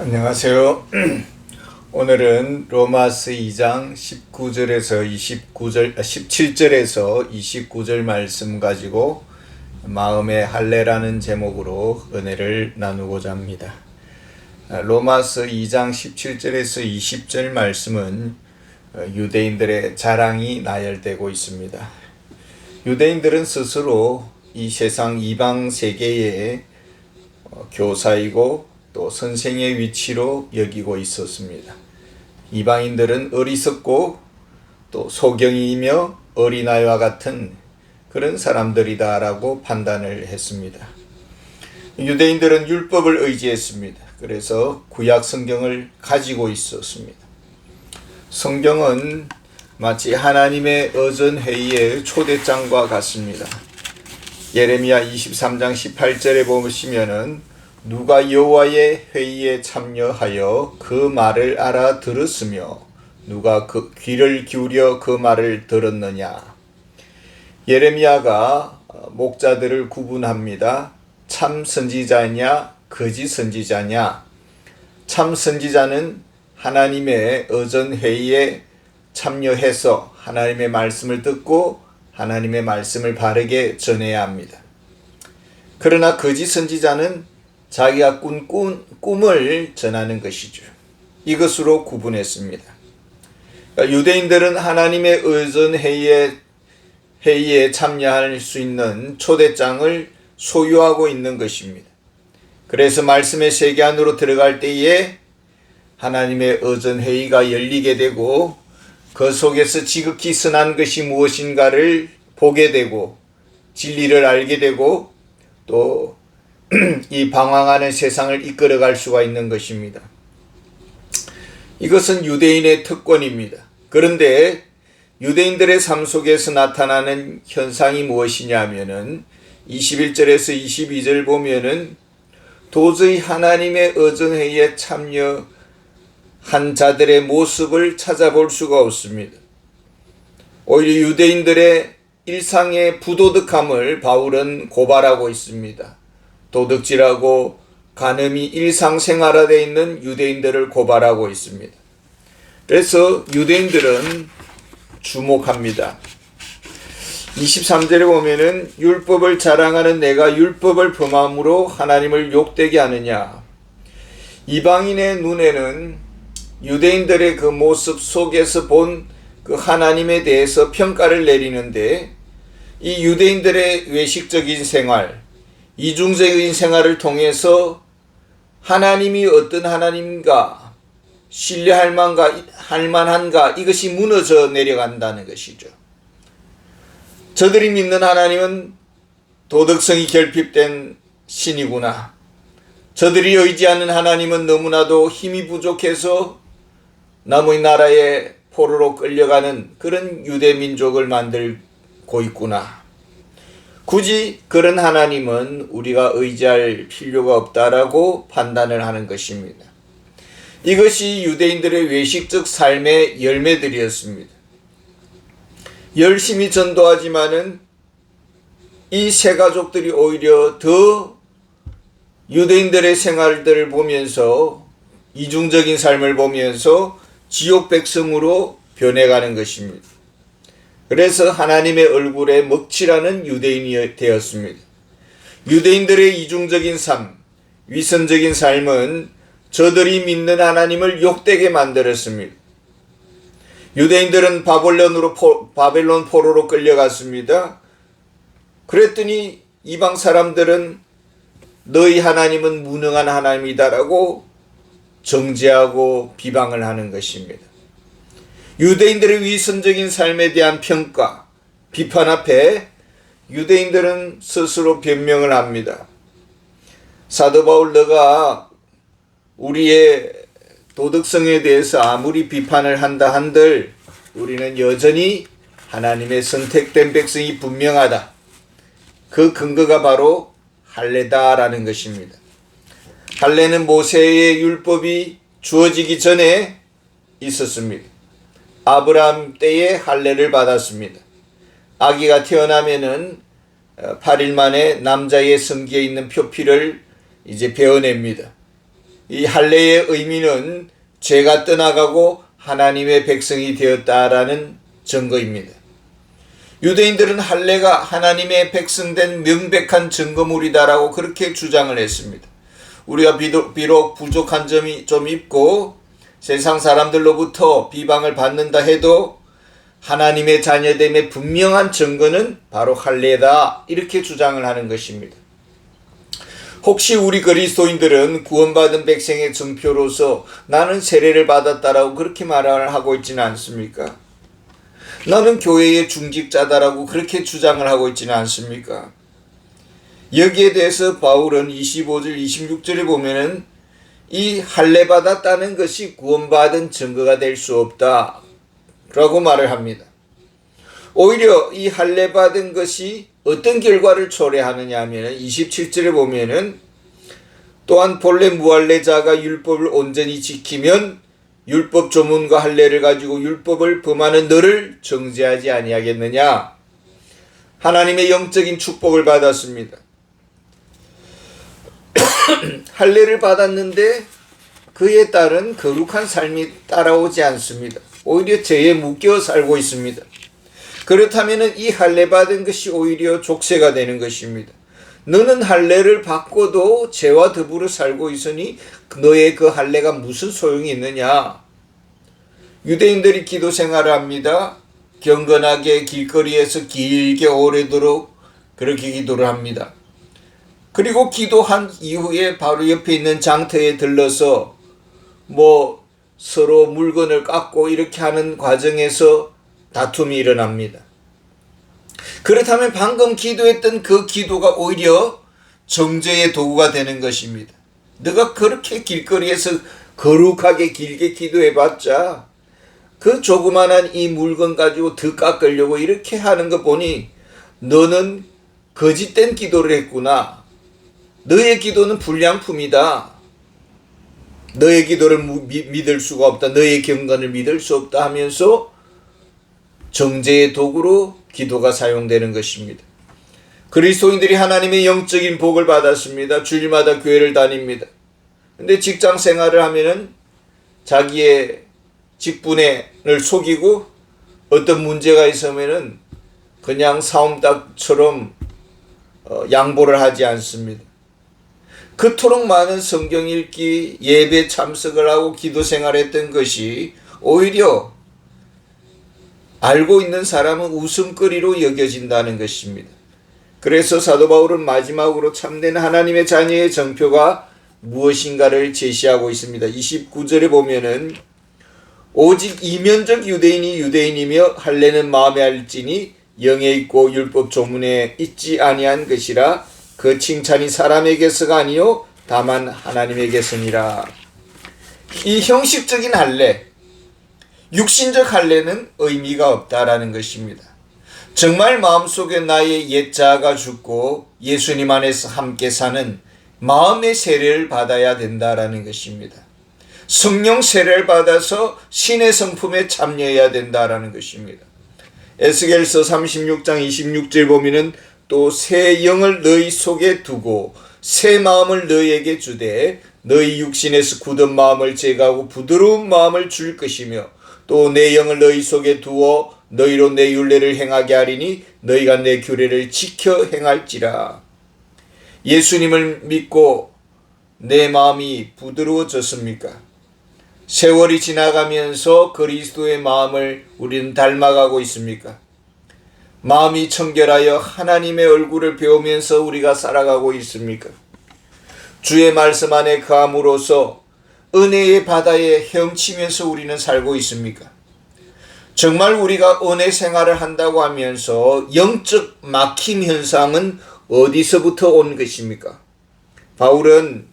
안녕하세요. 오늘은 로마서 2장 17절에서 29절 말씀 가지고 마음의 할례라는 제목으로 은혜를 나누고자 합니다. 로마서 2장 17절에서 20절 말씀은 유대인들의 자랑이 나열되고 있습니다. 유대인들은 스스로 이 세상 이방 세계의 교사이고 또 선생의 위치로 여기고 있었습니다. 이방인들은 어리석고 또 소경이며 어린아이와 같은 그런 사람들이다라고 판단을 했습니다. 유대인들은 율법을 의지했습니다. 그래서 구약 성경을 가지고 있었습니다. 성경은 마치 하나님의 어전회의의 초대장과 같습니다. 예레미야 23장 18절에 보시면은 누가 여호와의 회의에 참여하여 그 말을 알아들었으며 누가 그 귀를 기울여 그 말을 들었느냐. 예레미야가 목자들을 구분합니다. 참 선지자냐 거짓 선지자냐. 참 선지자는 하나님의 어전회의에 참여해서 하나님의 말씀을 듣고 하나님의 말씀을 바르게 전해야 합니다. 그러나 거짓 선지자는 자기가 꾼 꿈을 전하는 것이죠. 이것으로 구분했습니다. 그러니까 유대인들은 하나님의 의전회의에 참여할 수 있는 초대장을 소유하고 있는 것입니다. 그래서 말씀의 세계 안으로 들어갈 때에 하나님의 의전회의가 열리게 되고 그 속에서 지극히 선한 것이 무엇인가를 보게 되고 진리를 알게 되고 또 이 방황하는 세상을 이끌어갈 수가 있는 것입니다. 이것은 유대인의 특권입니다. 그런데 유대인들의 삶 속에서 나타나는 현상이 무엇이냐 하면은 21절에서 22절 보면은 도저히 하나님의 의전회의에 참여한 자들의 모습을 찾아볼 수가 없습니다. 오히려 유대인들의 일상의 부도덕함을 바울은 고발하고 있습니다. 도둑질하고 간음이 일상생활화되어 있는 유대인들을 고발하고 있습니다. 그래서 유대인들은 주목합니다. 23절에 보면은 율법을 자랑하는 내가 율법을 범함으로 하나님을 욕되게 하느냐. 이방인의 눈에는 유대인들의 그 모습 속에서 본 그 하나님에 대해서 평가를 내리는데 이 유대인들의 외식적인 생활, 이중적인 생활을 통해서 하나님이 어떤 하나님인가, 신뢰할 만한가 이것이 무너져 내려간다는 것이죠. 저들이 믿는 하나님은 도덕성이 결핍된 신이구나. 저들이 의지하는 하나님은 너무나도 힘이 부족해서 남의 나라에 포로로 끌려가는 그런 유대 민족을 만들고 있구나. 굳이 그런 하나님은 우리가 의지할 필요가 없다라고 판단을 하는 것입니다. 이것이 유대인들의 외식적 삶의 열매들이었습니다. 열심히 전도하지만은 이 세 가족들이 오히려 더 유대인들의 생활들을 보면서 이중적인 삶을 보면서 지옥 백성으로 변해가는 것입니다. 그래서 하나님의 얼굴에 먹칠하는 유대인이 되었습니다. 유대인들의 이중적인 삶, 위선적인 삶은 저들이 믿는 하나님을 욕되게 만들었습니다. 유대인들은 바벨론 포로로 끌려갔습니다. 그랬더니 이방 사람들은 너희 하나님은 무능한 하나님이다라고 정죄하고 비방을 하는 것입니다. 유대인들의 위선적인 삶에 대한 평가, 비판 앞에 유대인들은 스스로 변명을 합니다. 사도 바울 너가 우리의 도덕성에 대해서 아무리 비판을 한다 한들 우리는 여전히 하나님의 선택된 백성이 분명하다. 그 근거가 바로 할례다라는 것입니다. 할례는 모세의 율법이 주어지기 전에 있었습니다. 아브라함 때에 할례를 받았습니다. 아기가 태어나면은 8일 만에 남자의 성기에 있는 표피를 이제 베어냅니다. 이 할례의 의미는 죄가 떠나가고 하나님의 백성이 되었다라는 증거입니다. 유대인들은 할례가 하나님의 백성된 명백한 증거물이다라고 그렇게 주장을 했습니다. 우리가 비록 부족한 점이 좀 있고 세상 사람들로부터 비방을 받는다 해도 하나님의 자녀됨의 분명한 증거는 바로 할례다, 이렇게 주장을 하는 것입니다. 혹시 우리 그리스도인들은 구원받은 백성의 증표로서 나는 세례를 받았다라고 그렇게 말을 하고 있지는 않습니까? 나는 교회의 중직자다라고 그렇게 주장을 하고 있지는 않습니까? 여기에 대해서 바울은 25절 26절에 보면은 이 할례 받았다는 것이 구원받은 증거가 될 수 없다 라고 말을 합니다. 오히려 이 할례 받은 것이 어떤 결과를 초래하느냐 하면 27절에 보면은 또한 본래 무할례자가 율법을 온전히 지키면 율법 조문과 할례를 가지고 율법을 범하는 너를 정죄하지 아니하겠느냐. 하나님의 영적인 축복을 받았습니다. 할례를 받았는데 그에 따른 거룩한 삶이 따라오지 않습니다. 오히려 죄에 묶여 살고 있습니다. 그렇다면 이 할례 받은 것이 오히려 족쇄가 되는 것입니다. 너는 할례를 받고도 죄와 더불어 살고 있으니 너의 그 할례가 무슨 소용이 있느냐. 유대인들이 기도 생활을 합니다. 경건하게 길거리에서 길게 오래도록 그렇게 기도를 합니다. 그리고 기도한 이후에 바로 옆에 있는 장터에 들러서 서로 물건을 깎고 이렇게 하는 과정에서 다툼이 일어납니다. 그렇다면 방금 기도했던 그 기도가 오히려 정죄의 도구가 되는 것입니다. 너가 그렇게 길거리에서 거룩하게 길게 기도해봤자 그 조그만한 이 물건 가지고 더 깎으려고 이렇게 하는 거 보니 너는 거짓된 기도를 했구나. 너의 기도는 불량품이다. 너의 기도를 믿을 수가 없다. 너의 경건을 믿을 수 없다 하면서 정죄의 도구로 기도가 사용되는 것입니다. 그리스도인들이 하나님의 영적인 복을 받았습니다. 주일마다 교회를 다닙니다. 근데 직장 생활을 하면은 자기의 직분을 속이고 어떤 문제가 있으면은 그냥 사움닭처럼 양보를 하지 않습니다. 그토록 많은 성경 읽기, 예배 참석을 하고 기도 생활했던 것이 오히려 알고 있는 사람은 웃음거리로 여겨진다는 것입니다. 그래서 사도 바울은 마지막으로 참된 하나님의 자녀의 정표가 무엇인가를 제시하고 있습니다. 29절에 보면은 오직 이면적 유대인이 유대인이며 할례는 마음에 할지니 영에 있고 율법 조문에 있지 아니한 것이라 그 칭찬이 사람에게서가 아니요 다만 하나님에게서니라. 이 형식적인 할례, 육신적 할례는 의미가 없다라는 것입니다. 정말 마음속에 나의 옛 자아가 죽고 예수님 안에서 함께 사는 마음의 세례를 받아야 된다라는 것입니다. 성령 세례를 받아서 신의 성품에 참여해야 된다라는 것입니다. 에스겔서 36장 26절 보면은 또 새 영을 너희 속에 두고 새 마음을 너희에게 주되 너희 육신에서 굳은 마음을 제거하고 부드러운 마음을 줄 것이며 또 내 영을 너희 속에 두어 너희로 내 율례를 행하게 하리니 너희가 내 규례를 지켜 행할지라. 예수님을 믿고 내 마음이 부드러워졌습니까? 세월이 지나가면서 그리스도의 마음을 우리는 닮아가고 있습니까? 마음이 청결하여 하나님의 얼굴을 배우면서 우리가 살아가고 있습니까? 주의 말씀 안에 거함으로써 은혜의 바다에 헤엄치면서 우리는 살고 있습니까? 정말 우리가 은혜 생활을 한다고 하면서 영적 막힘 현상은 어디서부터 온 것입니까? 바울은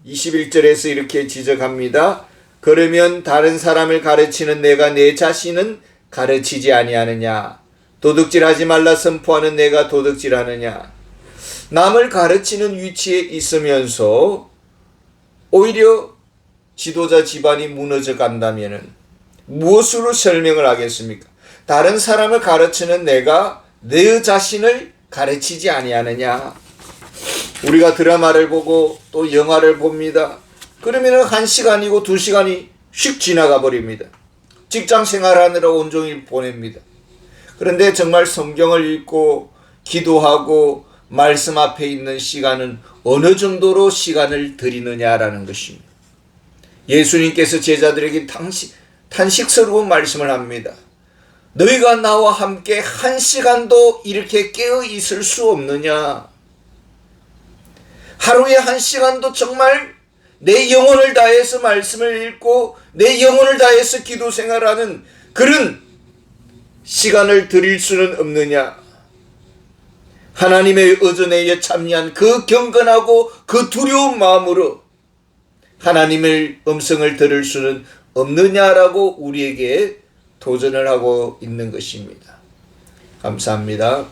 21절에서 이렇게 지적합니다. 그러면 다른 사람을 가르치는 내가 내 자신은 가르치지 아니하느냐? 도둑질하지 말라 선포하는 내가 도둑질하느냐? 남을 가르치는 위치에 있으면서 오히려 지도자 집안이 무너져 간다면 무엇으로 설명을 하겠습니까? 다른 사람을 가르치는 내가 내 자신을 가르치지 아니하느냐? 우리가 드라마를 보고 또 영화를 봅니다. 그러면 1시간이고 2시간이 휙 지나가 버립니다. 직장 생활하느라 온종일 보냅니다. 그런데 정말 성경을 읽고 기도하고 말씀 앞에 있는 시간은 어느 정도로 시간을 드리느냐라는 것입니다. 예수님께서 제자들에게 탄식스러운 말씀을 합니다. 너희가 나와 함께 1시간도 이렇게 깨어 있을 수 없느냐? 하루에 1시간도 정말 내 영혼을 다해서 말씀을 읽고 내 영혼을 다해서 기도 생활하는 그런 시간을 드릴 수는 없느냐? 하나님의 의존에 참여한 그 경건하고 그 두려운 마음으로 하나님의 음성을 들을 수는 없느냐라고 우리에게 도전을 하고 있는 것입니다. 감사합니다.